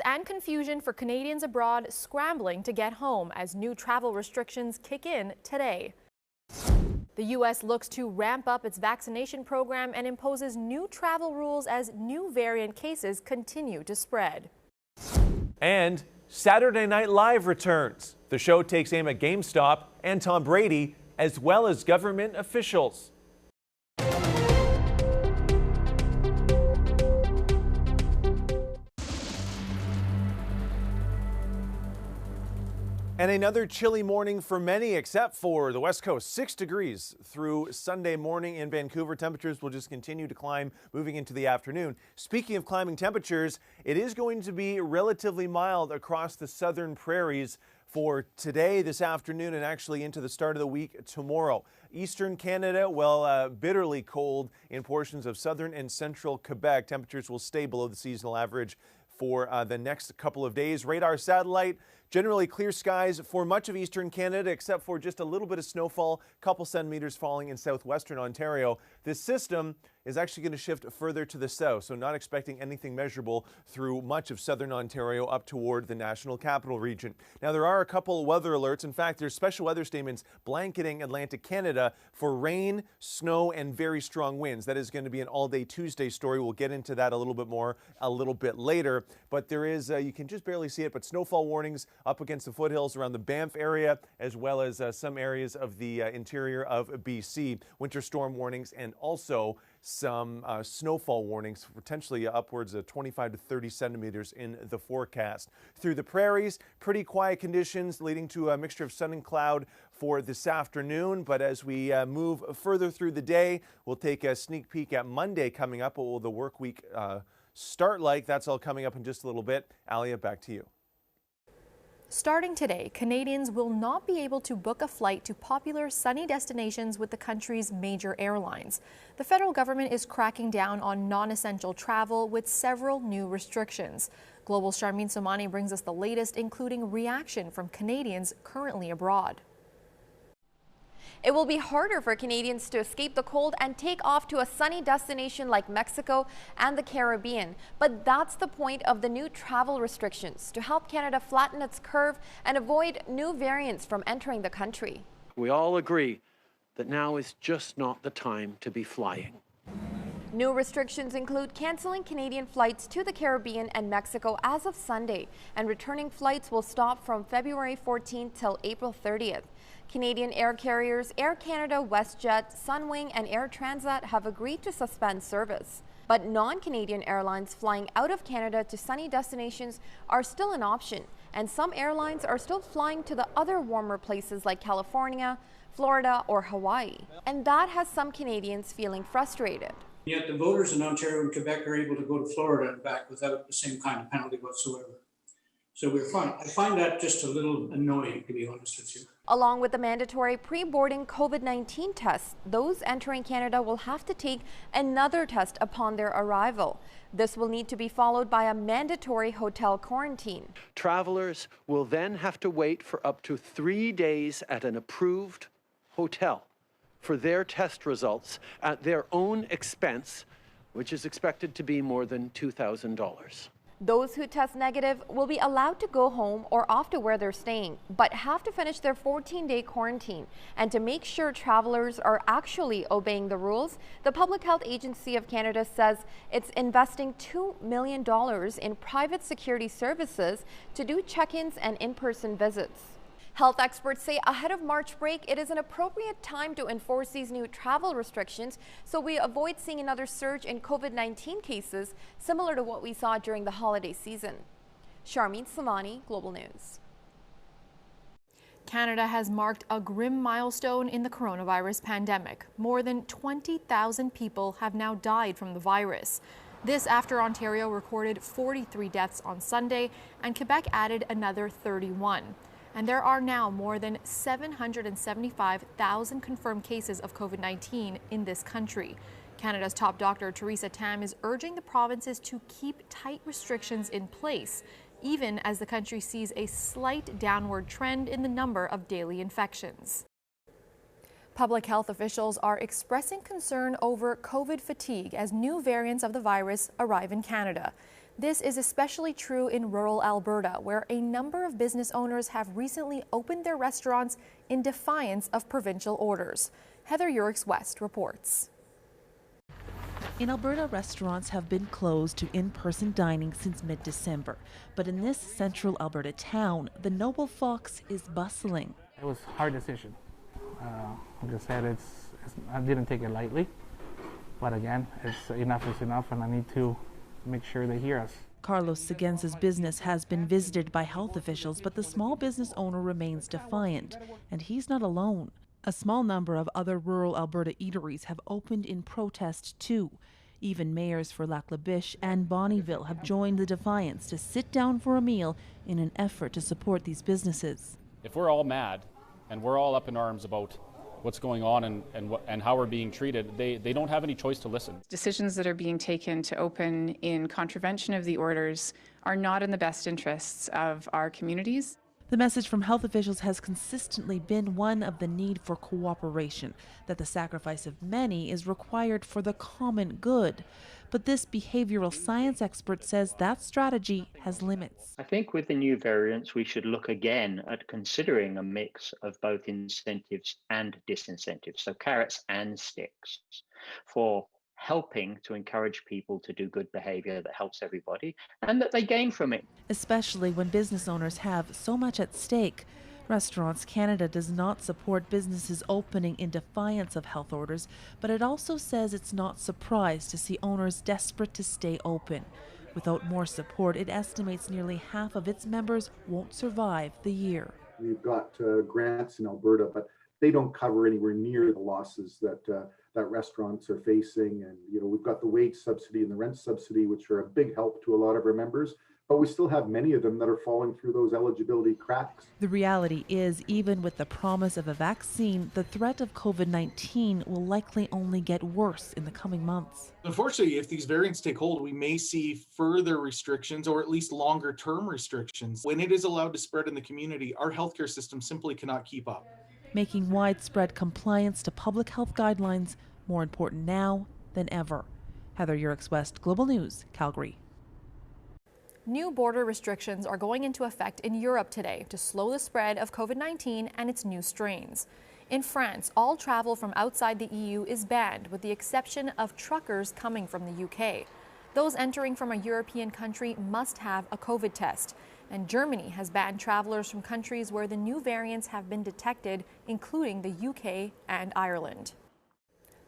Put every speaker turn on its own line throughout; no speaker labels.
and confusion for Canadians abroad scrambling to get home as new travel restrictions kick in today. The U.S. looks to ramp up its vaccination program and imposes new travel rules as new variant cases continue to spread.
And Saturday Night Live returns. The show takes aim at GameStop and Tom Brady, as well as government officials. And another chilly morning for many except for the West Coast. 6 degrees through Sunday morning in Vancouver. Temperatures will just continue to climb moving into the afternoon. Speaking of climbing temperatures, it is going to be relatively mild across the southern prairies for today, this afternoon, and actually into the start of the week tomorrow. Eastern Canada, well, bitterly cold in portions of southern and central Quebec. Temperatures will stay below the seasonal average for the next couple of days. Radar satellite, generally clear skies for much of eastern Canada, except for just a little bit of snowfall, a couple centimeters falling in southwestern Ontario. This system is actually going to shift further to the south, so not expecting anything measurable through much of southern Ontario up toward the National Capital Region. Now, there are a couple weather alerts. In fact, there's special weather statements blanketing Atlantic Canada for rain, snow, and very strong winds. That is going to be an all-day Tuesday story. We'll get into that a little bit more a little bit later. But there is, you can just barely see it, but snowfall warnings up against the foothills around the Banff area, as well as some areas of the interior of BC. Winter storm warnings and also some snowfall warnings, potentially upwards of 25 to 30 centimeters in the forecast. Through the prairies, pretty quiet conditions leading to a mixture of sun and cloud for this afternoon. But as we move further through the day, we'll take a sneak peek at Monday coming up. What will the work week start like? That's all coming up in just a little bit. Aalia, back to you.
Starting today, Canadians will not be able to book a flight to popular sunny destinations with the country's major airlines. The federal government is cracking down on non-essential travel with several new restrictions. Global's Charmaine Somani brings us the latest, including reaction from Canadians currently abroad.
It will be harder for Canadians to escape the cold and take off to a sunny destination like Mexico and the Caribbean. But that's the point of the new travel restrictions, to help Canada flatten its curve and avoid new variants from entering the country.
We all agree that now is just not the time to be flying.
New restrictions include canceling Canadian flights to the Caribbean and Mexico as of Sunday, and returning flights will stop from February 14th till April 30th. Canadian air carriers Air Canada, WestJet, Sunwing and Air Transat have agreed to suspend service. But non-Canadian airlines flying out of Canada to sunny destinations are still an option, and some airlines are still flying to the other warmer places like California, Florida or Hawaii. And that has some Canadians feeling frustrated.
Yet the voters in Ontario and Quebec are able to go to Florida and back without the same kind of penalty whatsoever. So we're fine. I find that just a little annoying, to be honest with you.
Along with the mandatory pre-boarding COVID-19 tests, those entering Canada will have to take another test upon their arrival. This will need to be followed by a mandatory hotel quarantine.
Travelers will then have to wait for up to 3 days at an approved hotel for their test results at their own expense, which is expected to be more than $2,000.
Those who test negative will be allowed to go home or off to where they're staying, but have to finish their 14-day quarantine. And to make sure travelers are actually obeying the rules, the Public Health Agency of Canada says it's investing $2 million in private security services to do check-ins and in-person visits. Health experts say ahead of March break, it is an appropriate time to enforce these new travel restrictions so we avoid seeing another surge in COVID-19 cases similar to what we saw during the holiday season. Charmaine Somani, Global News.
Canada has marked a grim milestone in the coronavirus pandemic. More than 20,000 people have now died from the virus. This after Ontario recorded 43 deaths on Sunday and Quebec added another 31. And there are now more than 775,000 confirmed cases of COVID-19 in this country. Canada's top doctor, Theresa Tam, is urging the provinces to keep tight restrictions in place, even as the country sees a slight downward trend in the number of daily infections. Public health officials are expressing concern over COVID fatigue as new variants of the virus arrive in Canada. This is especially true in rural Alberta, where a number of business owners have recently opened their restaurants in defiance of provincial orders. Heather Urix-West reports.
In Alberta, restaurants have been closed to in-person dining since mid-December. But in this central Alberta town, the Noble Fox is bustling.
It was a hard decision. Like I said, I didn't take it lightly. But again, enough is enough, and I need to make sure they hear us.
Carlos Sigenz's business has been visited by health officials, but the small business owner remains defiant. And he's not alone. A small number of other rural Alberta eateries have opened in protest too. Even mayors for Lac La Biche and Bonnyville have joined the defiance to sit down for a meal in an effort to support these businesses.
If we're all mad and we're all up in arms about what's going on and how we're being treated, they don't have any choice to listen.
Decisions that are being taken to open in contravention of the orders are not in the best interests of our communities.
The message from health officials has consistently been one of the need for cooperation, that the sacrifice of many is required for the common good. But this behavioral science expert says that strategy has limits.
I think with the new variants, we should look again at considering a mix of both incentives and disincentives, so carrots and sticks, for helping to encourage people to do good behavior that helps everybody and that they gain from it.
Especially when business owners have so much at stake. Restaurants Canada does not support businesses opening in defiance of health orders, but it also says it's not surprised to see owners desperate to stay open. Without more support, it estimates nearly half of its members won't survive the year.
We've got grants in Alberta, but they don't cover anywhere near the losses that restaurants are facing. And we've got the wage subsidy and the rent subsidy, which are a big help to a lot of our members, but we still have many of them that are falling through those eligibility cracks.
The reality is, even with the promise of a vaccine, the threat of COVID-19 will likely only get worse in the coming months.
Unfortunately, if these variants take hold, we may see further restrictions or at least longer term restrictions. When it is allowed to spread in the community, our healthcare system simply cannot keep up.
Making widespread compliance to public health guidelines more important now than ever. Heather Urix-West, Global News, Calgary.
New border restrictions are going into effect in Europe today to slow the spread of COVID-19 and its new strains. In France, all travel from outside the EU is banned, with the exception of truckers coming from the UK. Those entering from a European country must have a COVID test. And Germany has banned travelers from countries where the new variants have been detected, including the UK and Ireland.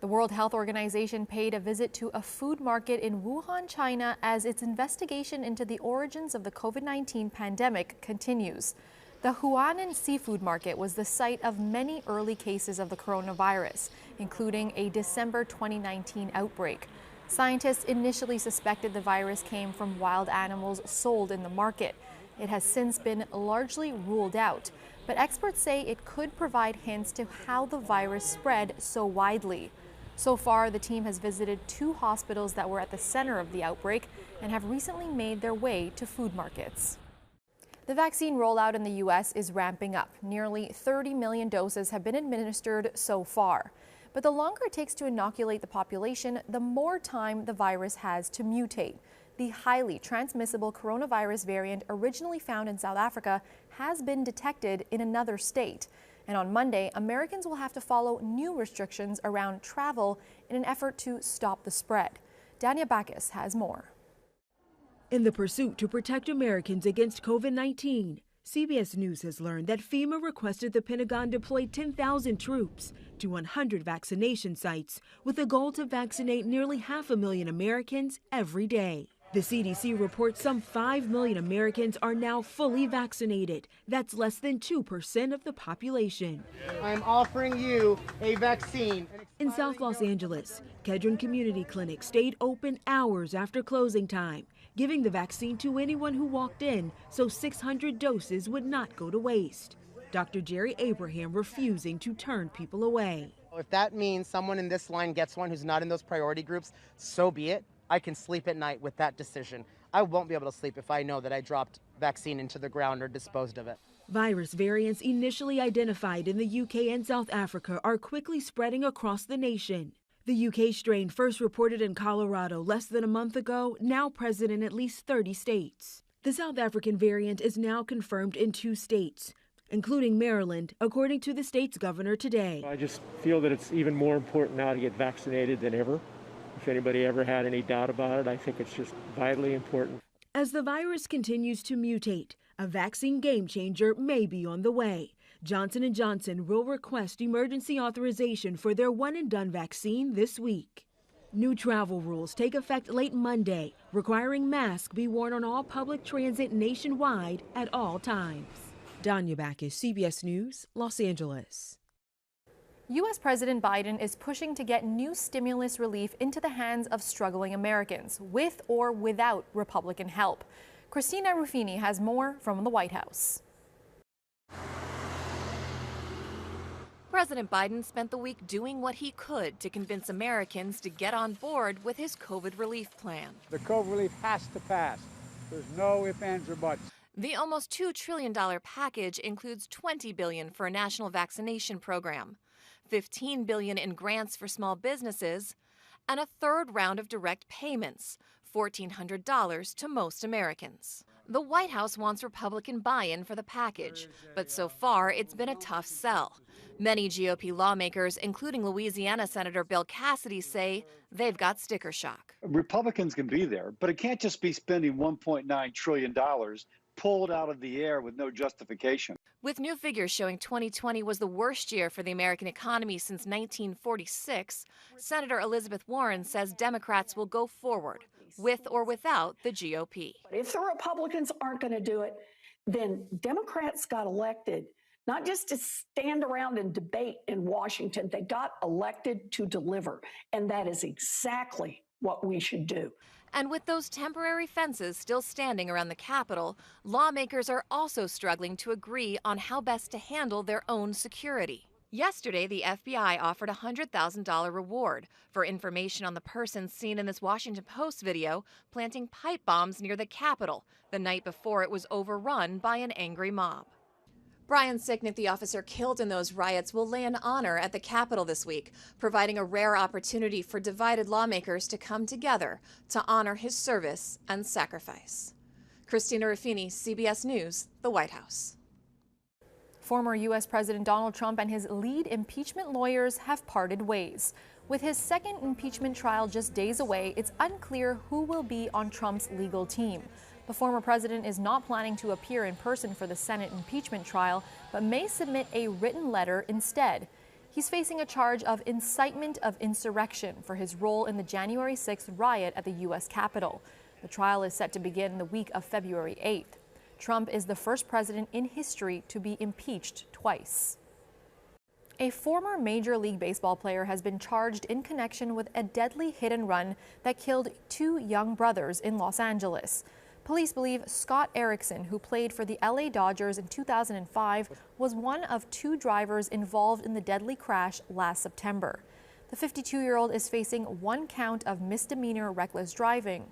The World Health Organization paid a visit to a food market in Wuhan, China, as its investigation into the origins of the COVID-19 pandemic continues. The Huanan seafood market was the site of many early cases of the coronavirus, including a December 2019 outbreak. Scientists initially suspected the virus came from wild animals sold in the market. It has since been largely ruled out, but experts say it could provide hints to how the virus spread so widely. So far, the team has visited 2 hospitals that were at the center of the outbreak and have recently made their way to food markets. The vaccine rollout in the U.S. is ramping up. Nearly 30 million doses have been administered so far. But the longer it takes to inoculate the population, the more time the virus has to mutate. The highly transmissible coronavirus variant originally found in South Africa has been detected in another state. And on Monday, Americans will have to follow new restrictions around travel in an effort to stop the spread. Dania Bacchus has more.
In the pursuit to protect Americans against COVID-19, CBS News has learned that FEMA requested the Pentagon deploy 10,000 troops to 100 vaccination sites with a goal to vaccinate nearly 500,000 Americans every day. The CDC reports some 5 million Americans are now fully vaccinated. That's less than 2% of the population.
I'm offering you a vaccine.
In South Los Angeles, Kedron Community Clinic stayed open hours after closing time, giving the vaccine to anyone who walked in so 600 doses would not go to waste. Dr. Jerry Abraham refusing to turn people away.
If that means someone in this line gets one who's not in those priority groups, so be it. I can sleep at night with that decision. I won't be able to sleep if I know that I dropped vaccine into the ground or disposed of it.
Virus variants initially identified in the UK and South Africa are quickly spreading across the nation. The UK strain, first reported in Colorado less than a month ago, now present in at least 30 states. The South African variant is now confirmed in 2 states, including Maryland, according to the state's governor today.
I just feel that it's even more important now to get vaccinated than ever. If anybody ever had any doubt about it, I think it's just vitally important.
As the virus continues to mutate, a vaccine game changer may be on the way. Johnson & Johnson will request emergency authorization for their one-and-done vaccine this week. New travel rules take effect late Monday, requiring masks be worn on all public transit nationwide at all times. Danya Backus, CBS News, Los Angeles.
U.S. President Biden is pushing to get new stimulus relief into the hands of struggling Americans, with or without Republican help. Christina Ruffini has more from the White House.
President Biden spent the week doing what he could to convince Americans to get on board with his COVID relief plan.
The COVID relief has to pass. There's no ifs, ands, or buts.
The almost $2 trillion package includes $20 billion for a national vaccination program, $15 billion in grants for small businesses, and a third round of direct payments, $1,400 to most Americans. The White House wants Republican buy-in for the package, but so far it's been a tough sell. Many GOP lawmakers, including Louisiana Senator Bill Cassidy, say they've got sticker shock.
Republicans can be there, but it can't just be spending $1.9 trillion pulled out of the air with no justification.
With new figures showing 2020 was the worst year for the American economy since 1946, Senator Elizabeth Warren says Democrats will go forward, with or without the GOP.
If the Republicans aren't going to do it, then Democrats got elected not just to stand around and debate in Washington. They got elected to deliver, and that is exactly what we should do.
And with those temporary fences still standing around the Capitol, lawmakers are also struggling to agree on how best to handle their own security. Yesterday, the FBI offered a $100,000 reward for information on the person seen in this Washington Post video planting pipe bombs near the Capitol the night before it was overrun by an angry mob. Brian Sicknick, the officer killed in those riots, will lay an honor at the Capitol this week, providing a rare opportunity for divided lawmakers to come together to honor his service and sacrifice. Christina Ruffini, CBS News, the White House.
Former U.S. President Donald Trump and his lead impeachment lawyers have parted ways. With his second impeachment trial just days away, it's unclear who will be on Trump's legal team. The former president is not planning to appear in person for the Senate impeachment trial, but may submit a written letter instead. He's facing a charge of incitement of insurrection for his role in the January 6th riot at the U.S. Capitol. The trial is set to begin the week of February 8th. Trump is the first president in history to be impeached twice. A former Major League Baseball player has been charged in connection with a deadly hit and run that killed 2 young brothers in Los Angeles. Police believe Scott Erickson, who played for the LA Dodgers in 2005, was one of 2 drivers involved in the deadly crash last September. The 52-year-old is facing 1 count of misdemeanor reckless driving.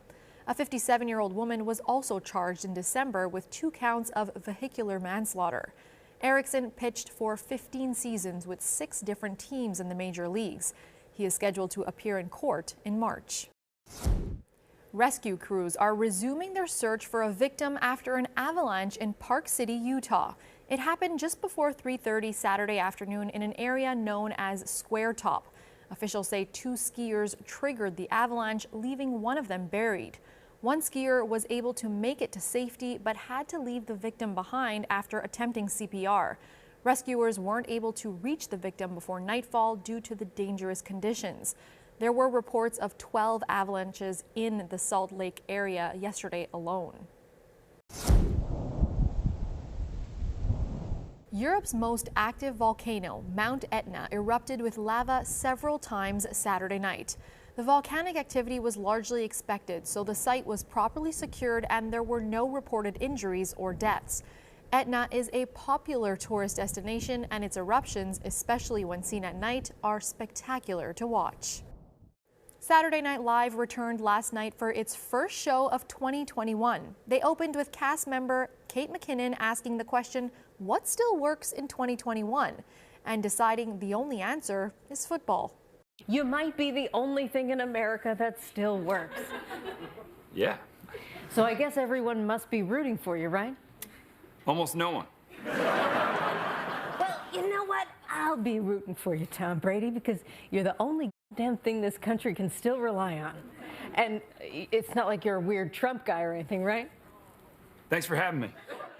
A 57-year-old woman was also charged in December with 2 counts of vehicular manslaughter. Erickson pitched for 15 seasons with 6 different teams in the major leagues. He is scheduled to appear in court in March. Rescue crews are resuming their search for a victim after an avalanche in Park City, Utah. It happened just before 3:30 Saturday afternoon in an area known as Square Top. Officials say 2 skiers triggered the avalanche, leaving one of them buried. One skier was able to make it to safety, but had to leave the victim behind after attempting CPR. Rescuers weren't able to reach the victim before nightfall due to the dangerous conditions. There were reports of 12 avalanches in the Salt Lake area yesterday alone. Europe's most active volcano, Mount Etna, erupted with lava several times Saturday night. The volcanic activity was largely expected, so the site was properly secured and there were no reported injuries or deaths. Etna is a popular tourist destination, and its eruptions, especially when seen at night, are spectacular to watch. Saturday Night Live returned last night for its first show of 2021. They opened with cast member Kate McKinnon asking the question, what still works in 2021? And deciding the only answer is football.
You might be the only thing in America that still works.
Yeah.
So I guess everyone must be rooting for you, right?
Almost no one.
Well, you know what? I'll be rooting for you, Tom Brady, because you're the only damn thing this country can still rely on. And it's not like you're a weird Trump guy or anything, right?
Thanks for having me.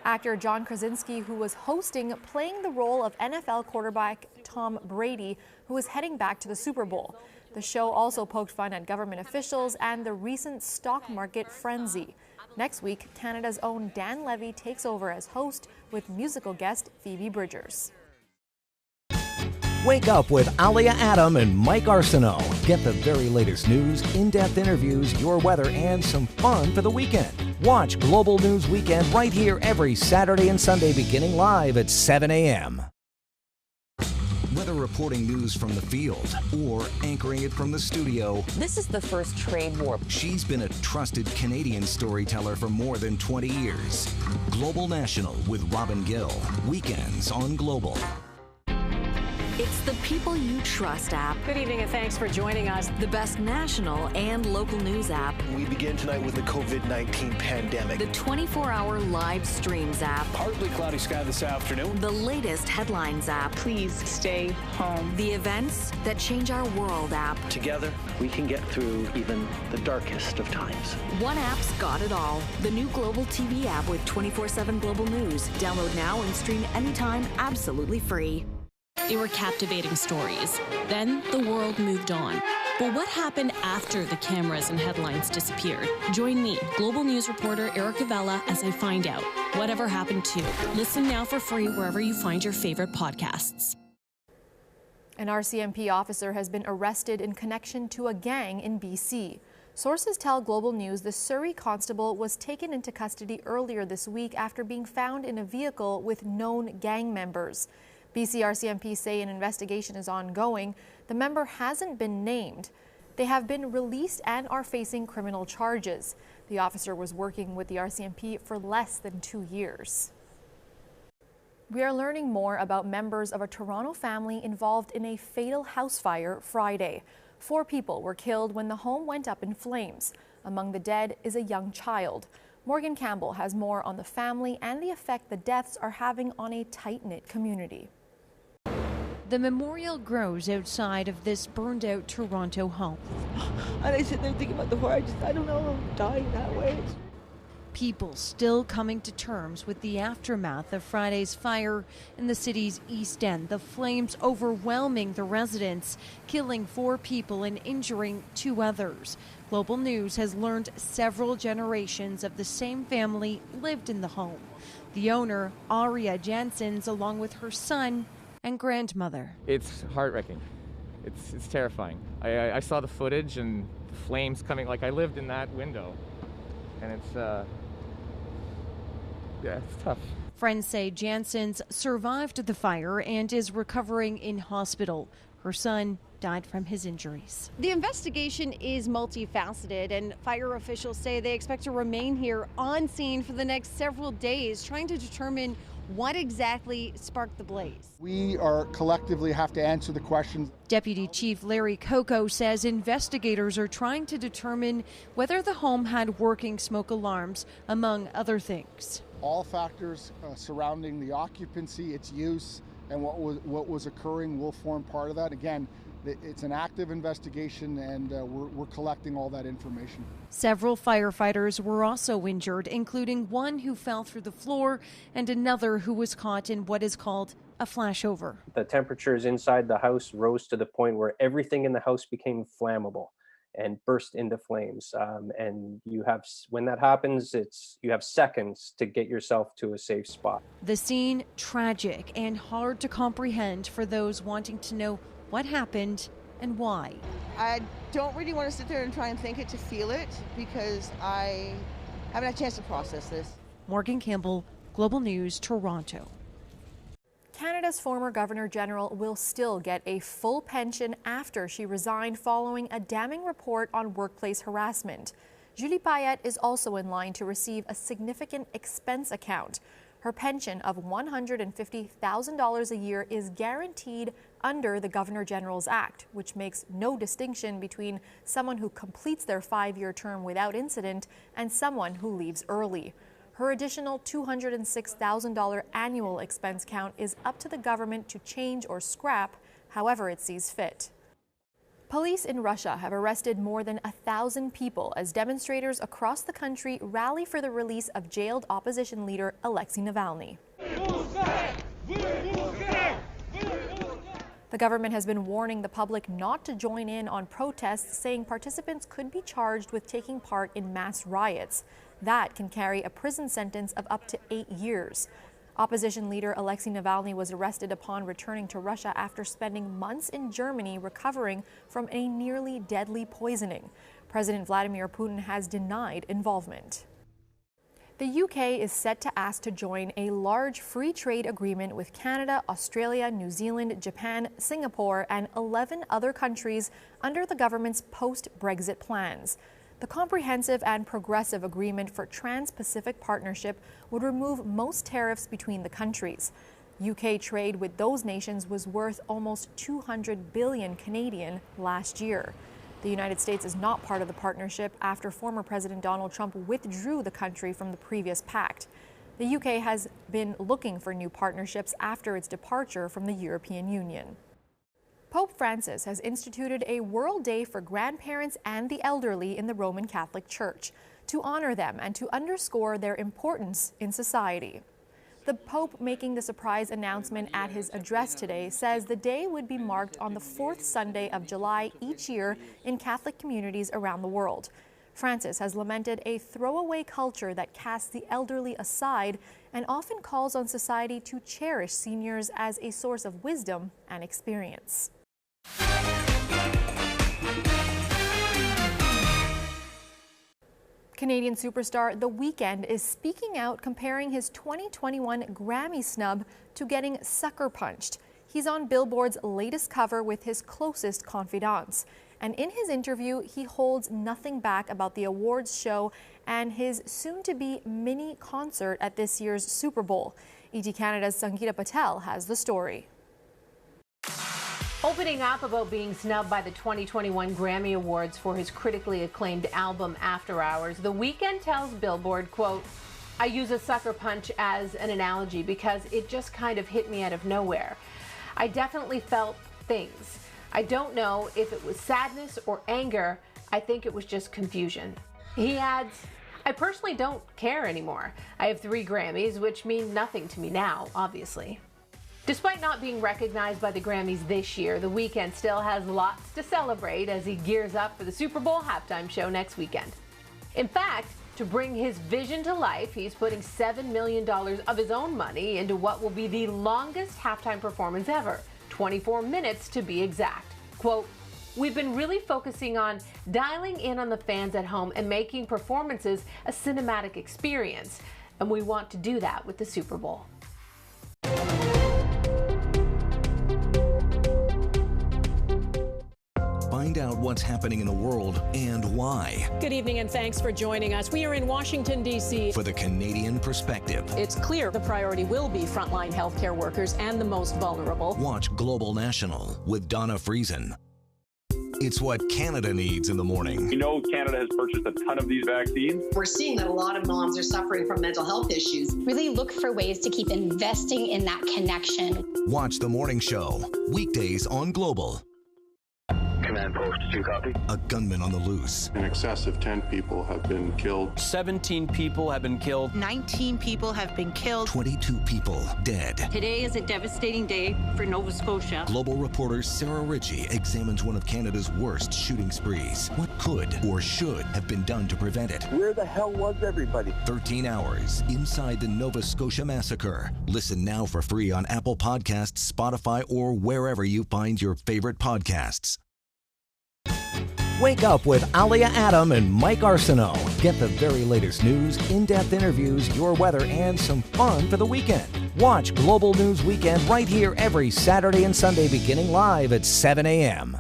Actor John Krasinski, who was hosting, playing the role of NFL quarterback Tom Brady, who is heading back to the Super Bowl. The show also poked fun at government officials and the recent stock market frenzy. Next week, Canada's own Dan Levy takes over as host with musical guest Phoebe Bridgers.
Wake up with Aalia Adam and Mike Arsenault. Get the very latest news, in-depth interviews, your weather, and some fun for the weekend. Watch Global News Weekend right here every Saturday and Sunday beginning live at 7 a.m. Whether reporting news from the field or anchoring it from the studio,
this is the first trade war.
She's been a trusted Canadian storyteller for more than 20 years. Global National with Robin Gill. Weekends on Global.
It's the People You Trust app.
Good evening and thanks for joining us.
The best national and local news app.
We begin tonight with the COVID-19 pandemic.
The 24-hour live streams app.
Partly cloudy sky this afternoon.
The latest headlines app.
Please stay home.
The events that change our world app.
Together, we can get through even the darkest of times.
One app's got it all. The new Global TV app with 24/7 Global News. Download now and stream anytime absolutely free.
They were captivating stories. Then the world moved on. But what happened after the cameras and headlines disappeared? Join me, Global News reporter Erica Vella, as I find out whatever happened to. Listen now for free wherever you find your favorite podcasts.
An RCMP officer has been arrested in connection to a gang in BC. Sources tell Global News the Surrey constable was taken into custody earlier this week after being found in a vehicle with known gang members. BC RCMP say an investigation is ongoing. The member hasn't been named. They have been released and are facing criminal charges. The officer was working with the RCMP for less than 2 years. We are learning more about members of a Toronto family involved in a fatal house fire Friday. 4 people were killed when the home went up in flames. Among the dead is a young child. Morgan Campbell has more on the family and the effect the deaths are having on a tight-knit community.
The memorial grows outside of this burned-out Toronto home.
And I sit there thinking about the horror. I don't know, I'm dying that way.
People still coming to terms with the aftermath of Friday's fire in the city's East End. The flames overwhelming the residents, killing 4 people and injuring 2 others. Global News has learned several generations of the same family lived in the home. The owner, Aalia Janssens, along with her son and grandmother.
It's heart-wrenching. It's terrifying. I saw the footage and the flames coming. Like, I lived in that window, and it's tough.
Friends say Janssens survived the fire and is recovering in hospital. Her son died from his injuries.
The investigation is multifaceted, and fire officials say they expect to remain here on scene for the next several days, trying to determine what exactly sparked the blaze.
We are collectively have to answer the questions.
Deputy Chief Larry Coco says investigators are trying to determine whether the home had working smoke alarms, among other things.
All factors surrounding the occupancy, its use, and what was occurring will form part of that. Again, it's an active investigation, and we're collecting all that information.
Several firefighters were also injured, including one who fell through the floor and another who was caught in what is called a flashover.
The temperatures inside the house rose to the point where everything in the house became flammable and burst into flames. And when that happens, you have seconds to get yourself to a safe spot.
The scene tragic and hard to comprehend for those wanting to know what happened and why.
I don't really want to sit there and try and think it to feel it, because I haven't had a chance to process this.
Morgan Campbell, Global News, Toronto.
Canada's former Governor-General will still get a full pension after she resigned following a damning report on workplace harassment. Julie Payette is also in line to receive a significant expense account. Her pension of $150,000 a year is guaranteed under the Governor General's Act, which makes no distinction between someone who completes their 5-year term without incident and someone who leaves early. Her additional $206,000 annual expense count is up to the government to change or scrap, however it sees fit. Police in Russia have arrested more than 1,000 people as demonstrators across the country rally for the release of jailed opposition leader Alexei Navalny. The government has been warning the public not to join in on protests, saying participants could be charged with taking part in mass riots. That can carry a prison sentence of up to 8 years. Opposition leader Alexei Navalny was arrested upon returning to Russia after spending months in Germany recovering from a nearly deadly poisoning. President Vladimir Putin has denied involvement. The UK is set to ask to join a large free trade agreement with Canada, Australia, New Zealand, Japan, Singapore, and 11 other countries under the government's post-Brexit plans. The comprehensive and progressive agreement for Trans-Pacific Partnership would remove most tariffs between the countries. UK trade with those nations was worth almost 200 billion Canadian last year. The United States is not part of the partnership after former President Donald Trump withdrew the country from the previous pact. The UK has been looking for new partnerships after its departure from the European Union. Pope Francis has instituted a World Day for grandparents and the elderly in the Roman Catholic Church to honor them and to underscore their importance in society. The Pope, making the surprise announcement at his address today, says the day would be marked on the 4th Sunday of July each year in Catholic communities around the world. Francis has lamented a throwaway culture that casts the elderly aside and often calls on society to cherish seniors as a source of wisdom and experience. Canadian superstar The Weeknd is speaking out, comparing his 2021 Grammy snub to getting sucker punched. He's on Billboard's latest cover with his closest confidants. And in his interview, he holds nothing back about the awards show and his soon-to-be mini concert at this year's Super Bowl. ET Canada's Sangeeta Patel has the story.
Opening up about being snubbed by the 2021 Grammy Awards for his critically acclaimed album After Hours, The Weeknd tells Billboard, quote, "I use a sucker punch as an analogy because it just kind of hit me out of nowhere. I definitely felt things. I don't know if it was sadness or anger. I think it was just confusion." He adds, "I personally don't care anymore. I have 3 Grammys, which mean nothing to me now, obviously." Despite not being recognized by the Grammys this year, The Weeknd still has lots to celebrate as he gears up for the Super Bowl halftime show next weekend. In fact, to bring his vision to life, he's putting $7 million of his own money into what will be the longest halftime performance ever, 24 minutes to be exact. Quote, "We've been really focusing on dialing in on the fans at home and making performances a cinematic experience, and we want to do that with the Super Bowl."
Find out what's happening in the world and why.
Good evening and thanks for joining us. We are in Washington, D.C.
For the Canadian perspective.
It's clear the priority will be frontline healthcare workers and the most vulnerable.
Watch Global National with Donna Friesen. It's what Canada needs in the morning.
We know Canada has purchased a ton of these vaccines.
We're seeing that a lot of moms are suffering from mental health issues.
Really look for ways to keep investing in that connection.
Watch The Morning Show, weekdays on Global.
Command post 2, copy.
A gunman on the loose.
In excess of 10 people have been killed.
17 people have been killed.
19 people have been killed.
22 people dead.
Today is a devastating day for Nova Scotia.
Global reporter Sarah Ritchie examines one of Canada's worst shooting sprees. What could or should have been done to prevent it?
Where the hell was everybody?
13 hours inside the Nova Scotia massacre. Listen now for free on Apple Podcasts, Spotify, or wherever you find your favorite podcasts. Wake up with Aalia Adam and Mike Arsenault. Get the very latest news, in-depth interviews, your weather, and some fun for the weekend. Watch Global News Weekend right here every Saturday and Sunday beginning live at 7 a.m.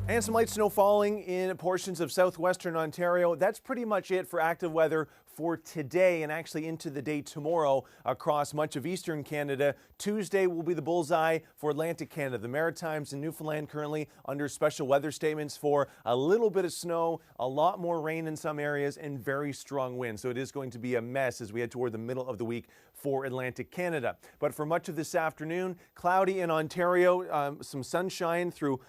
And some light snow falling in portions of southwestern Ontario. That's pretty much it for active weather for today and actually into the day tomorrow across much of eastern Canada. Tuesday will be the bullseye for Atlantic Canada. The Maritimes and Newfoundland currently under special weather statements for a little bit of snow, a lot more rain in some areas, and very strong winds. So it is going to be a mess as we head toward the middle of the week for Atlantic Canada. But for much of this afternoon, cloudy in Ontario, some sunshine through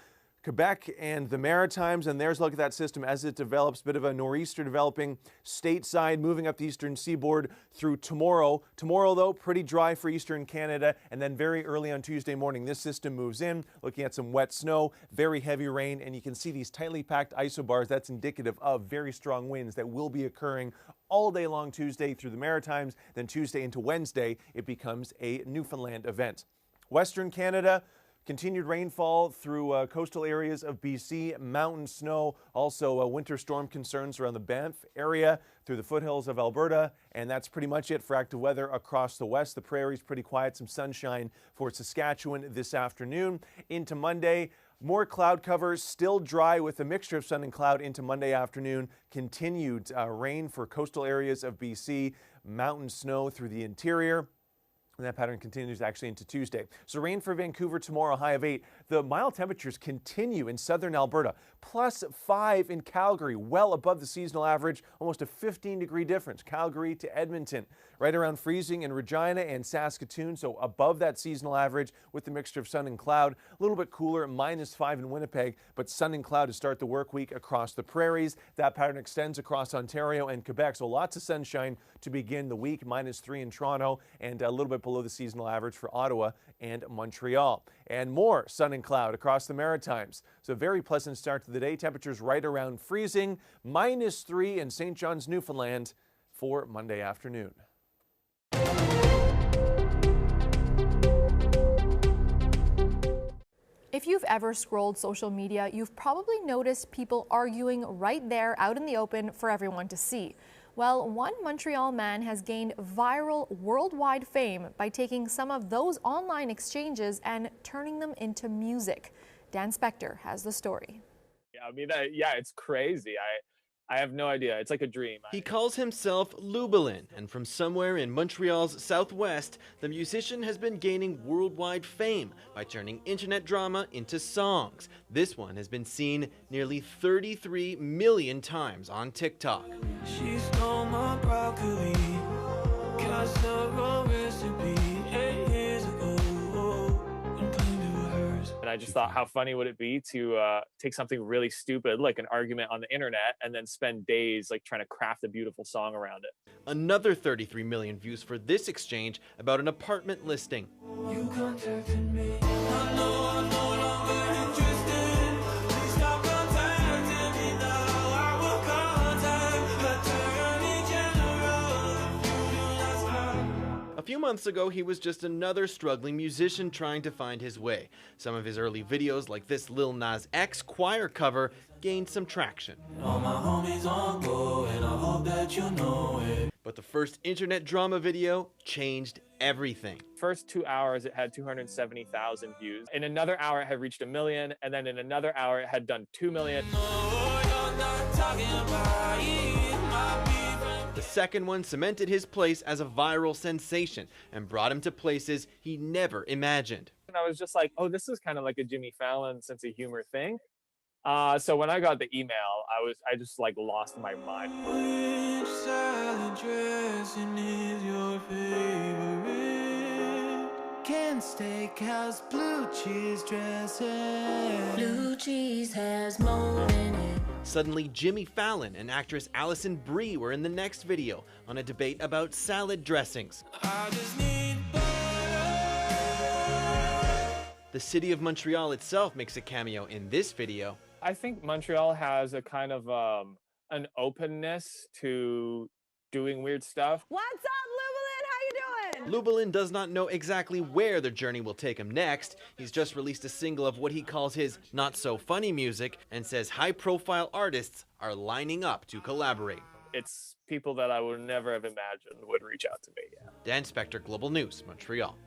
Quebec and the Maritimes, and there's a look at that system as it develops. Bit of a nor'easter developing stateside, moving up the eastern seaboard through tomorrow. Tomorrow, though, pretty dry for eastern Canada, and then very early on Tuesday morning, this system moves in, looking at some wet snow, very heavy rain, and you can see these tightly packed isobars. That's indicative of very strong winds that will be occurring all day long Tuesday through the Maritimes. Then Tuesday into Wednesday, it becomes a Newfoundland event. Western Canada, continued rainfall through coastal areas of BC, mountain snow, also winter storm concerns around the Banff area through the foothills of Alberta, and that's pretty much it for active weather across the west. The prairies pretty quiet, some sunshine for Saskatchewan this afternoon. Into Monday, more cloud cover, still dry with a mixture of sun and cloud into Monday afternoon. Continued rain for coastal areas of BC, mountain snow through the interior. And that pattern continues actually into Tuesday. So rain for Vancouver tomorrow, high of 8. The mild temperatures continue in southern Alberta. +5 in Calgary, well above the seasonal average, almost a 15-degree difference. Calgary to Edmonton, right around freezing in Regina and Saskatoon, so above that seasonal average with the mixture of sun and cloud. A little bit cooler, -5 in Winnipeg, but sun and cloud to start the work week across the prairies. That pattern extends across Ontario and Quebec, so lots of sunshine to begin the week. -3 in Toronto and a little bit below the seasonal average for Ottawa and Montreal. And more sun and cloud across the Maritimes. So very pleasant start to the day. Temperatures right around freezing. -3 in St. John's, Newfoundland for Monday afternoon.
If you've ever scrolled social media, you've probably noticed people arguing right there out in the open for everyone to see. Well, one Montreal man has gained viral worldwide fame by taking some of those online exchanges and turning them into music. Dan Spector has the story.
Yeah, I mean, it's crazy. I have no idea. It's like a dream.
He calls himself Lubalin, and from somewhere in Montreal's southwest, the musician has been gaining worldwide fame by turning internet drama into songs. This one has been seen nearly 33 million times on TikTok. She stole my broccoli, casserole recipe 8 years ago.
And I just thought, how funny would it be to take something really stupid, like an argument on the internet, and then spend days like trying to craft a beautiful song around it.
Another 33 million views for this exchange about an apartment listing. You contacted me. I know I'm no longer interested. Please stop contacting me now. I will contact Attorney General if you do not stop. A few months ago, he was just another struggling musician trying to find his way. Some of his early videos, like this Lil Nas X choir cover, gained some traction. All my homies on go, and I hope that you know it. But the first internet drama video changed everything.
First 2 hours, it had 270,000 views. In another hour, it had reached 1 million, and then in another hour, it had done 2 million.
The second one cemented his place as a viral sensation and brought him to places he never imagined.
And I was just like, oh, this is kind of like a Jimmy Fallon sense of humor thing. So when I got the email, I just like lost my mind. Which salad dressing is your favorite? Can steakhouse blue cheese dressing? Blue cheese has mold in it. Suddenly, Jimmy Fallon and actress Alison Brie were in the next video on a debate about salad dressings. I just need the city of Montreal itself makes a cameo in this video. I think Montreal has a kind of an openness to doing weird stuff.
What's up, Lubalin? How you doing?
Lubalin does not know exactly where the journey will take him next. He's just released a single of what he calls his not-so-funny music and says high-profile artists are lining up to collaborate.
It's people that I would never have imagined would reach out to me. Yeah.
Dan Spector, Global News, Montreal.